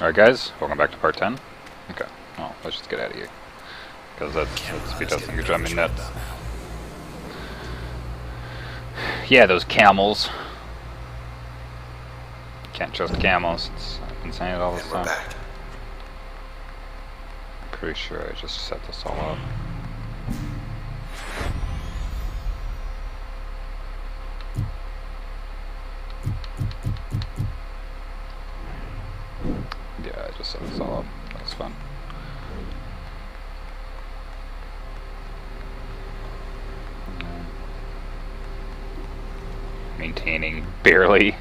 Alright guys, welcome back to part 10. Okay, well, let's just get out of here. Because that speed doesn't go drive me nuts. Yeah, those camels. Can't trust camels. I've been saying it all this time. I'm pretty sure I just set this all up. Yeah, I just set this all up. That's fun. Maintaining barely.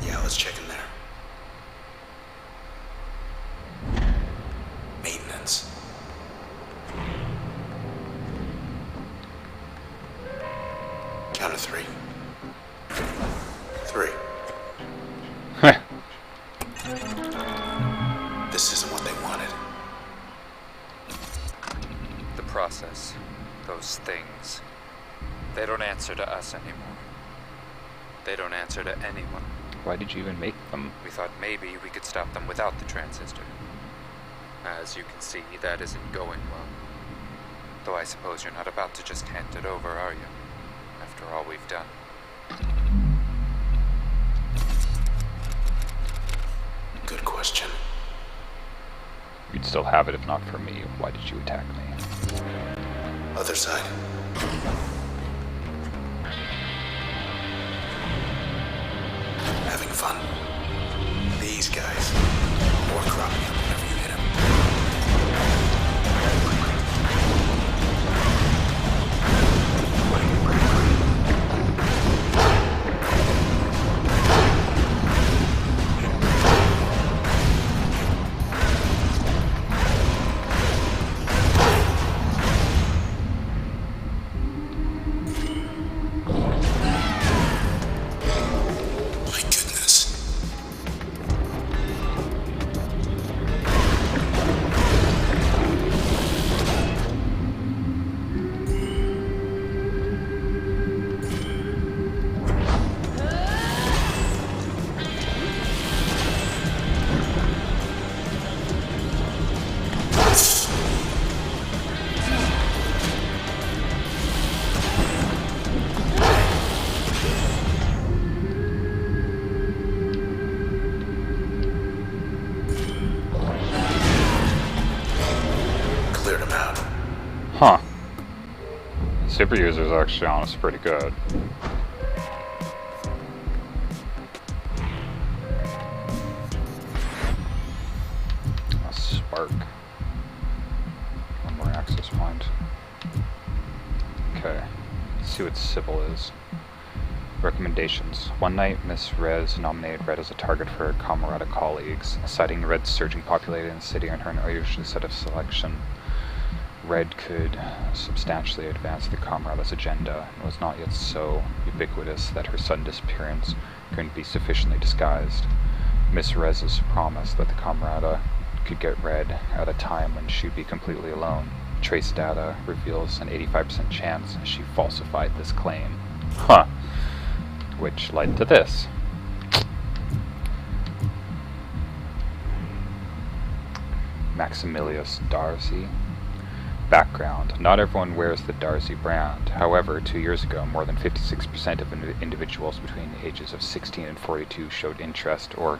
Yeah, let's check in there. Maintenance. Count of 3. 3. This isn't what they wanted. The process, those things, they don't answer to us anymore. They don't answer to anyone. Why did you even make them? We thought maybe we could stop them without the transistor. As you can see, that isn't going well. Though I suppose you're not about to just hand it over, are you? After all we've done. Good question. You'd still have it if not for me. Why did you attack me? Other side. Having fun. These guys. More cropping up whenever you hit them. Huh. Super users actually honestly pretty good. A spark. One more access point. Okay. Let's see what civil is. Recommendations. One night, Miss Rez nominated Red as a target for her Camarada colleagues, citing Red's surging populated in the city and her unusual set of selection. Red could substantially advance the Camarada's agenda and was not yet so ubiquitous that her sudden disappearance couldn't be sufficiently disguised. Miss Rez's promise that the Camarada could get Red at a time when she'd be completely alone. Trace data reveals an 85% chance she falsified this claim. Huh. Which led to this. Maximilius Darcy. Background. Not everyone wears the Darcy brand. However, 2 years ago, more than 56% of individuals between the ages of 16 and 42 showed interest or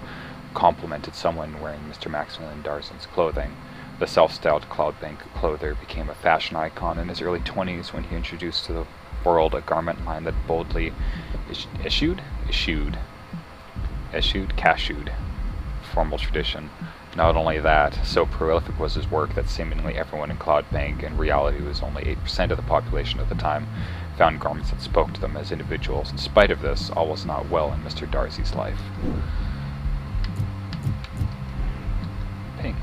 complimented someone wearing Mr. Maximilian Darcy's clothing. The self-styled Cloudbank clother became a fashion icon in his early 20s when he introduced to the world a garment line that boldly cashewed formal tradition. Not only that, so prolific was his work that seemingly everyone in Cloudbank, in reality was only 8% of the population at the time, found garments that spoke to them as individuals. In spite of this, all was not well in Mr. Darcy's life. Ping.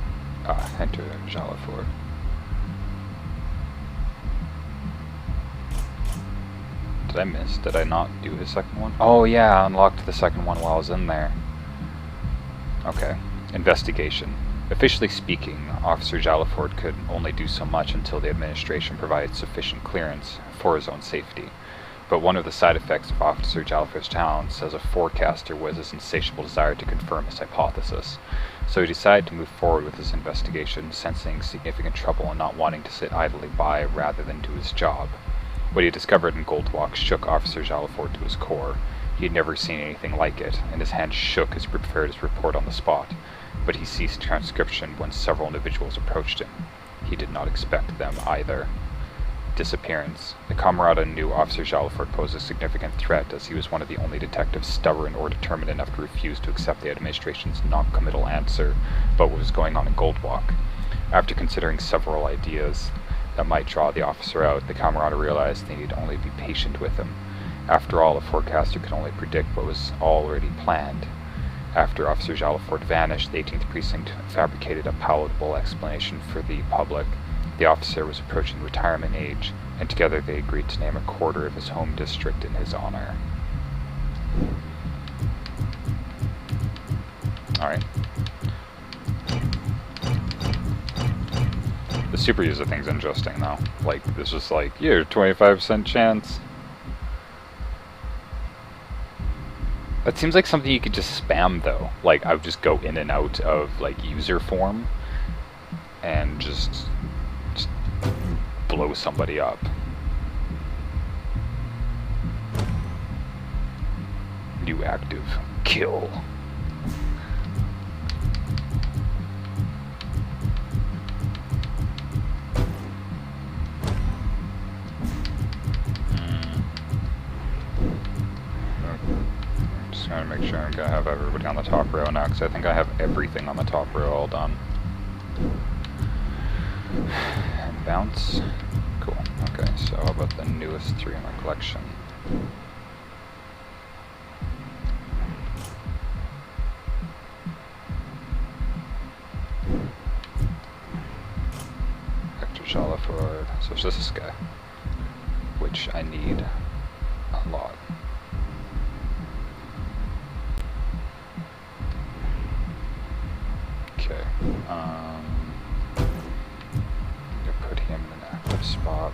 Enter Jalaford. Did I miss? Did I not do his second one? Oh yeah, I unlocked the second one while I was in there. Okay. Investigation. Officially speaking, Officer Jalaford could only do so much until the administration provided sufficient clearance for his own safety. But one of the side effects of Officer Jalfer's talents as a forecaster was his insatiable desire to confirm his hypothesis. So he decided to move forward with his investigation, sensing significant trouble and not wanting to sit idly by rather than do his job. What he discovered in Goldwalk shook Officer Jalafort to his core. He had never seen anything like it, and his hands shook as he prepared his report on the spot. But he ceased transcription when several individuals approached him. He did not expect them either. Disappearance. The Camerata knew Officer Jalafort posed a significant threat, as he was one of the only detectives stubborn or determined enough to refuse to accept the administration's non-committal answer about what was going on in Goldwalk. After considering several ideas that might draw the officer out, the Camerata realized they need only be patient with him. After all, a forecaster could only predict what was already planned. After Officer Jalafort vanished, the 18th Precinct fabricated a palatable explanation for the public. The officer was approaching retirement age, and together they agreed to name a quarter of his home district in his honor. Alright. The super user thing's interesting, though. Like, this was like, here, 25% chance. That seems like something you could just spam, though. Like, I would just go in and out of, like, user form and just blow somebody up. New active. Kill. I'm just gonna make sure I'm gonna have everybody on the top row now, because I think I have everything on the top row all done. And bounce. Cool. Okay, so how about the newest 3 in our collection? Hector Jalafort. So it's just this guy, which I need a lot. Okay. Put him in an active spot.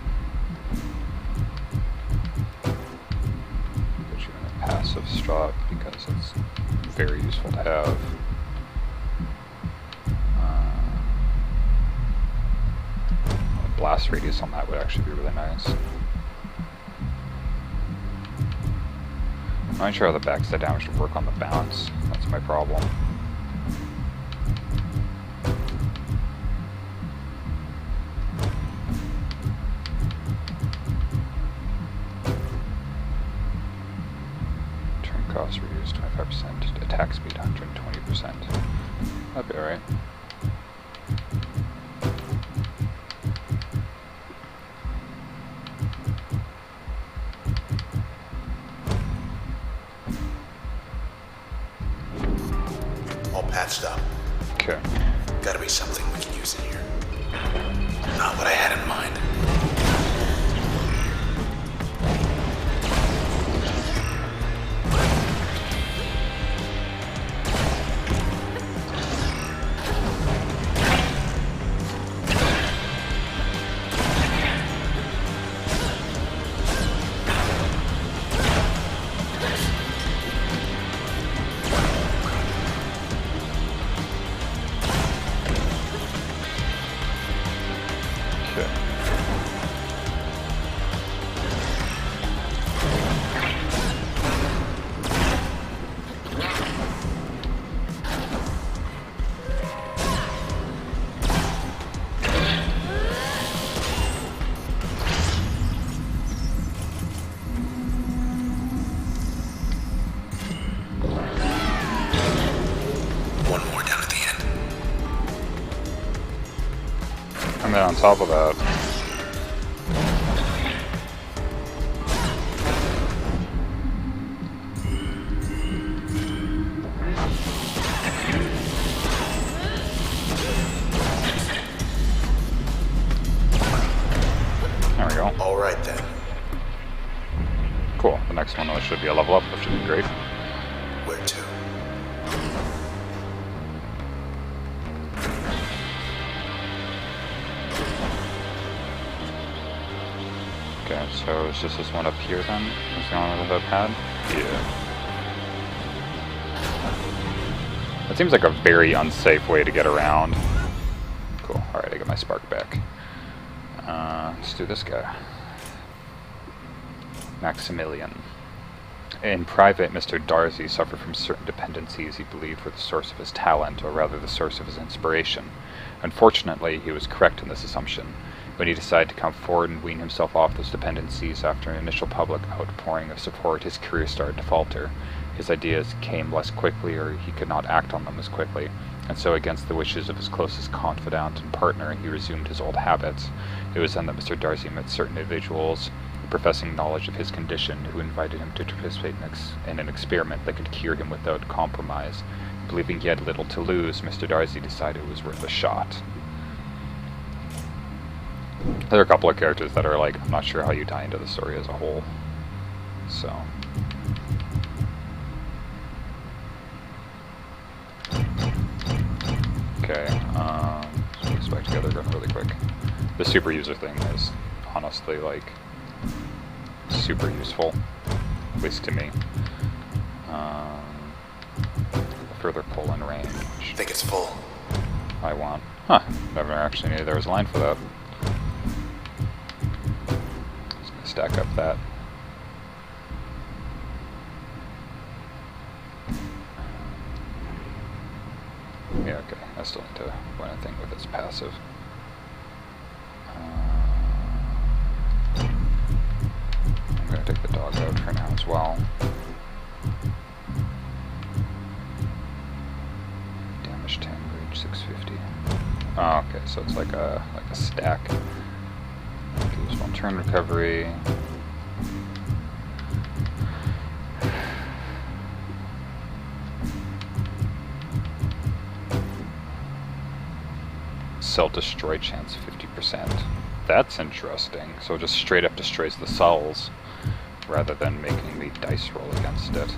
Put you in a passive spot because it's very useful to have. A blast radius on that would actually be really nice. I'm not sure how the backside damage would work on the bounce. That's my problem. Cost reduced 25%, attack speed 120%. That'd be alright. All patched up. Okay. Gotta be something we can use in here. Not what I had in mind. And then on top of that, there we go. All right then. Cool. The next one should be a level up, which should be great. Where to? Okay, So it's just this one up here then? Is the only one that I've had? Yeah. That seems like a very unsafe way to get around. Cool. Alright, I get my spark back. Let's do this guy. Maximilian. In private, Mr. Darcy suffered from certain dependencies he believed were the source of his talent, or rather the source of his inspiration. Unfortunately, he was correct in this assumption. When he decided to come forward and wean himself off those dependencies after an initial public outpouring of support, his career started to falter. His ideas came less quickly, or he could not act on them as quickly, and so against the wishes of his closest confidant and partner, he resumed his old habits. It was then that Mr. Darcy met certain individuals professing knowledge of his condition, who invited him to participate in an experiment that could cure him without compromise. Believing he had little to lose, Mr. Darcy decided it was worth a shot. There are a couple of characters that are like, I'm not sure how you tie into the story as a whole. So. Okay, let's put this back together really quick. The super user thing is honestly like super useful, at least to me. Further pull in range. Think it's full. I want. Huh, never actually knew there was a line for that. Just gonna stack up that. Yeah, okay. I still need to point a thing with its passive. I'm gonna take the dog out for now as well. Damage 10, rage 650. Oh, okay, so it's like a stack. Gives one turn recovery. Self-destroy chance 50%. That's interesting. So it just straight up destroys the cells rather than making me dice roll against it.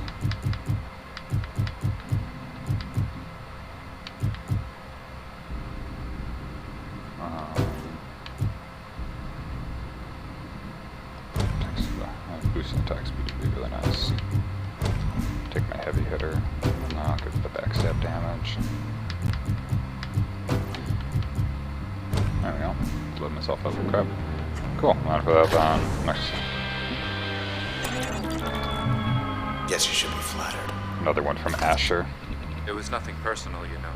Boosting attack speed would be really nice. Take my heavy hitter. And I'll give it the backstab damage. There we go. Load myself up for crap. Cool. I'm for that next. Guess you should be flattered. Another one from Asher. It was nothing personal, you know.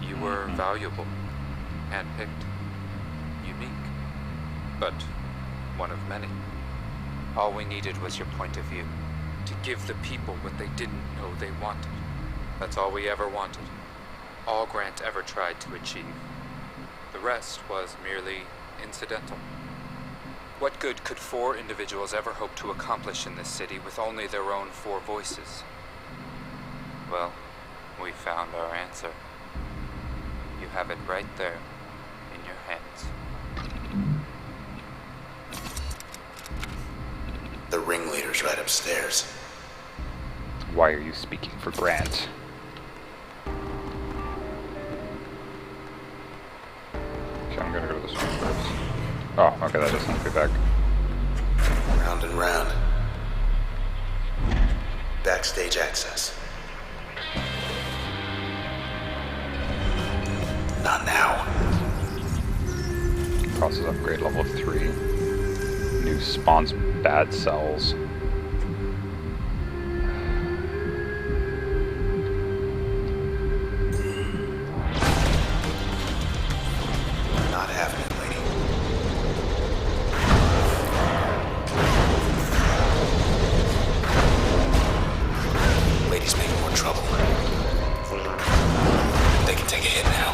You were valuable, handpicked, unique, but one of many. All we needed was your point of view, to give the people what they didn't know they wanted. That's all we ever wanted. All Grant ever tried to achieve. The rest was merely incidental. What good could 4 individuals ever hope to accomplish in this city with only their own 4 voices? Well, we found our answer. You have it right there, in your hands. The ringleader's right upstairs. Why are you speaking for Grant? Okay, I'm gonna go to this one first. Oh, okay, that doesn't be back. Round and round. Backstage access. Not now. Process upgrade level 3. New spawns bad cells. Not having it, lady. Lady's making more trouble. They can take a hit now.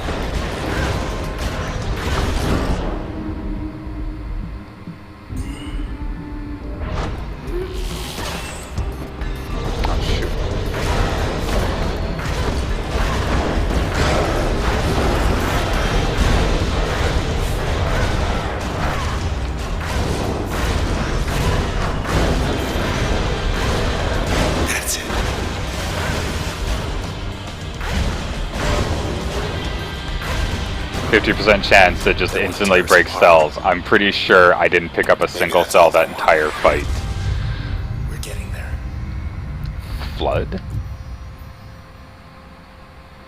50% chance to just instantly break cells. I'm pretty sure I didn't pick up a single cell that entire fight. We're getting there. Flood?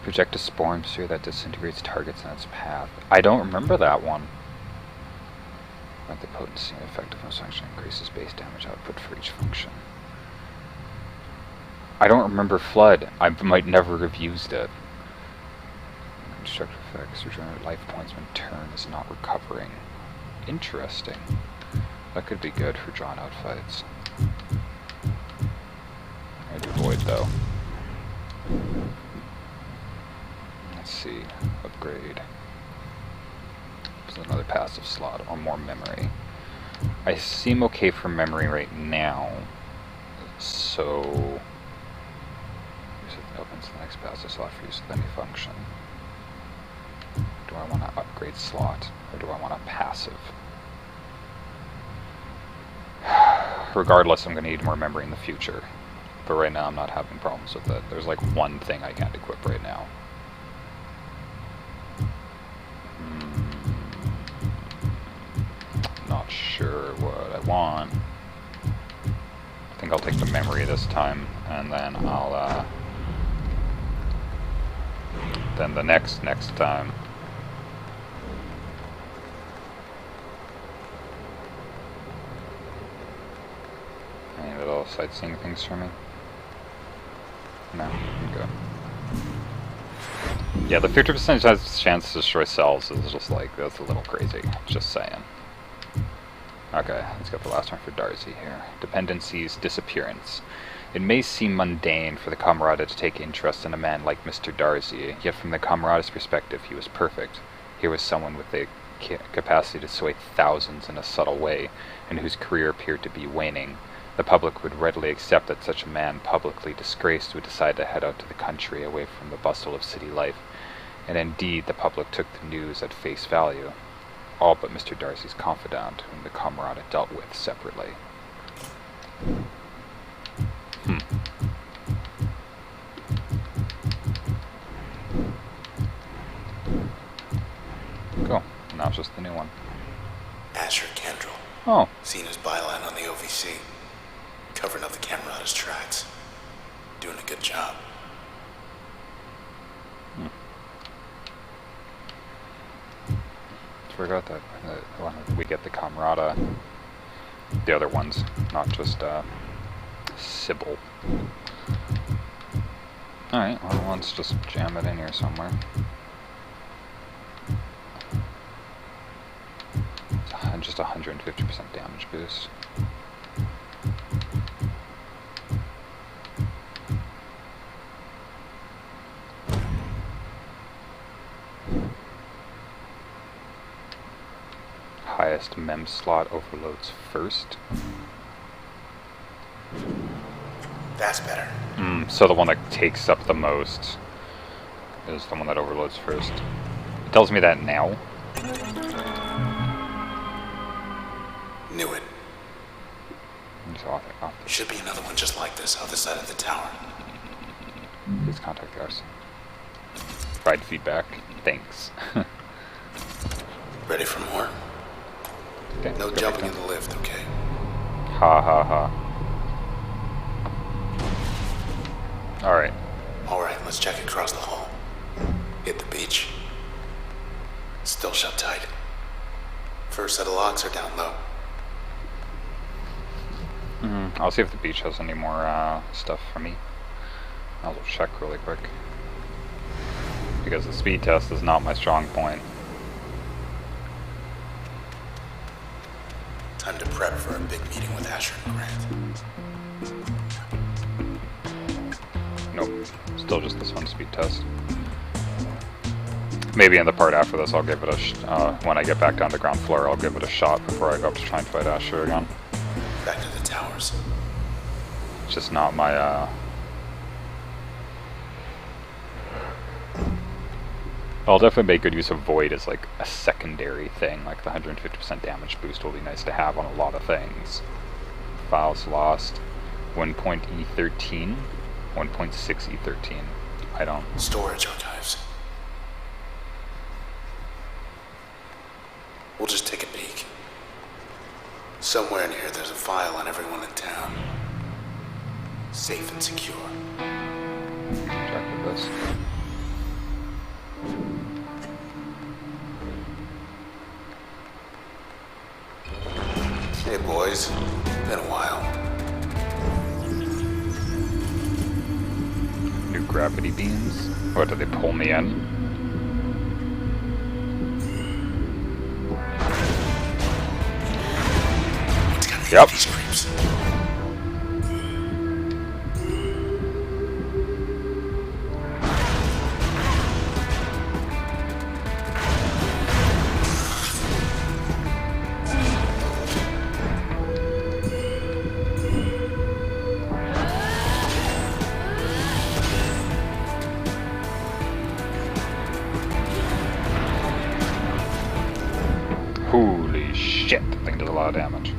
Project a spore sphere that disintegrates targets in its path. I don't remember that one. But the potency and effectiveness function increases base damage output for each function. I don't remember Flood. I might never have used it. Constructive effects. Regenerate life points when turn is not recovering. Interesting. That could be good for drawn out fights. I'd avoid though. Let's see. Upgrade. There's another passive slot or more memory. I seem okay for memory right now. So it opens the next passive slot for use with any function. Do I want to upgrade slot or do I want a passive? Regardless, I'm going to need more memory in the future. But right now I'm not having problems with it. There's like one thing I can't equip right now. Not sure what I want. I think I'll take the memory this time, and then I'll then the next time. Any little sightseeing things for me? No, okay. Yeah, the 50% chance to destroy cells is just like, that's a little crazy, just saying. Okay, let's get the last one for Darcy here. Dependencies, disappearance. It may seem mundane for the Camerata to take interest in a man like Mr. Darcy, yet from the Camerata's perspective he was perfect. Here was someone with the capacity to sway thousands in a subtle way, and whose career appeared to be waning. The public would readily accept that such a man, publicly disgraced, would decide to head out to the country away from the bustle of city life. And indeed, the public took the news at face value. All but Mr. Darcy's confidant, whom the Camerata dealt with separately. Cool. Now it's just the new one. Asher Kendall. Oh. Seen his byline on the OVC. Covering up the Camerata's tracks. Doing a good job. Forgot that when we get the Camerata, the other ones, not just Sybil. Alright, well, let's just jam it in here somewhere. It's just 150% damage boost. Highest mem slot overloads first. That's better. So the one that takes up the most is the one that overloads first. It tells me that now. Knew it. Off. Should be another one just like this, other side of the tower. Please contact us. Provide feedback. Thanks. Ready for more? Okay, No jumping in the lift, okay? Ha ha ha. Alright. Alright, let's check across the hall. Hit the beach. Still shut tight. First set of locks are down low. I'll see if the beach has any more stuff for me. I'll check really quick. Because the speed test is not my strong point. Time to prep for a big meeting with Asher and Grant. Nope. Still just this one speed test. Maybe in the part after this I'll give it a when I get back down to ground floor, I'll give it a shot before I go up to try and fight Asher again. Back to the towers. It's just not my I'll definitely make good use of Void as like a secondary thing, like the 150% damage boost will be nice to have on a lot of things. Files lost. 1.E13, 1.6E13. I don't. Storage archives. We'll just take a peek. Somewhere in here there's a file on everyone in town. Safe and secure. Check with this. Hey boys, been a while. New gravity beams? What, did they pull me in? Yep. These creeps. Holy shit, that thing did a lot of damage.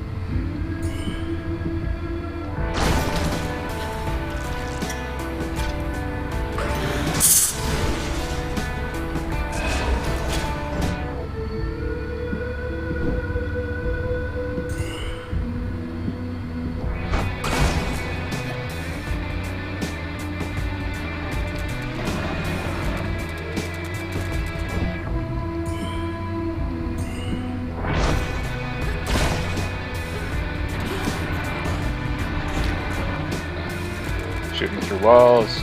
Shooting through walls.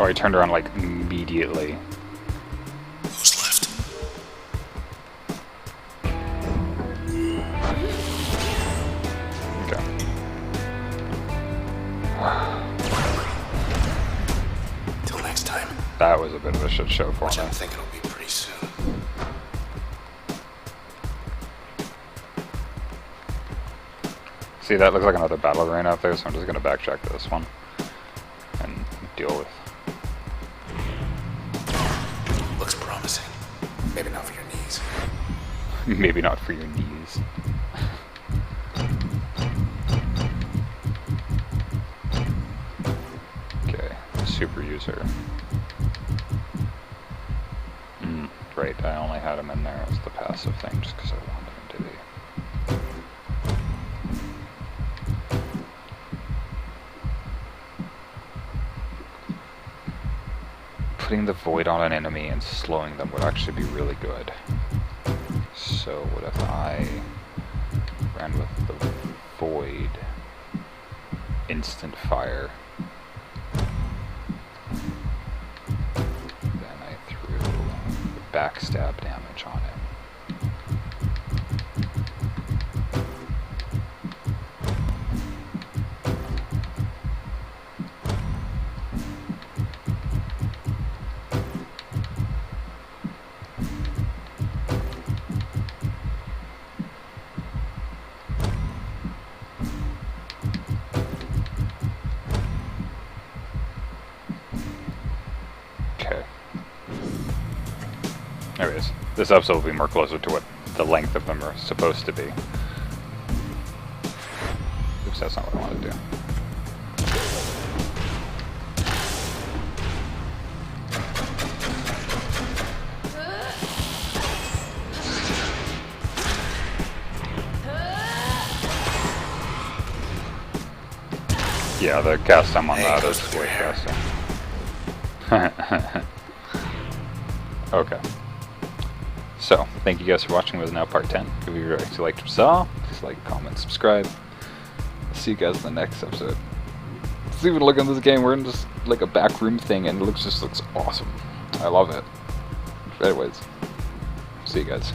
Oh, he turned around like immediately. Who's left? Okay. Till next time. That was a bit of a shit show for Which me. I'm thinking will be pretty soon. See, that looks like another battle arena up there, so I'm just gonna backtrack to this one and deal with. Looks promising. Maybe not for your knees. Maybe not for your knees. Okay, super user. Right, I only had him in there as the passive thing just because I wanted him to be. Putting the void on an enemy and slowing them would actually be really good. So what if I ran with the void, instant fire, then I threw the backstab damage on him. Anyways, this episode will be more closer to what the length of them are supposed to be. Oops, that's not what I wanted to do. Yeah, the cast time on that is way faster. Okay. So, thank you guys for watching. This is now part 10. If you actually liked what you saw, please like, comment, subscribe. See you guys in the next episode. Let's even look at this game. We're in just like a back room thing, and it just looks awesome. I love it. Anyways, see you guys.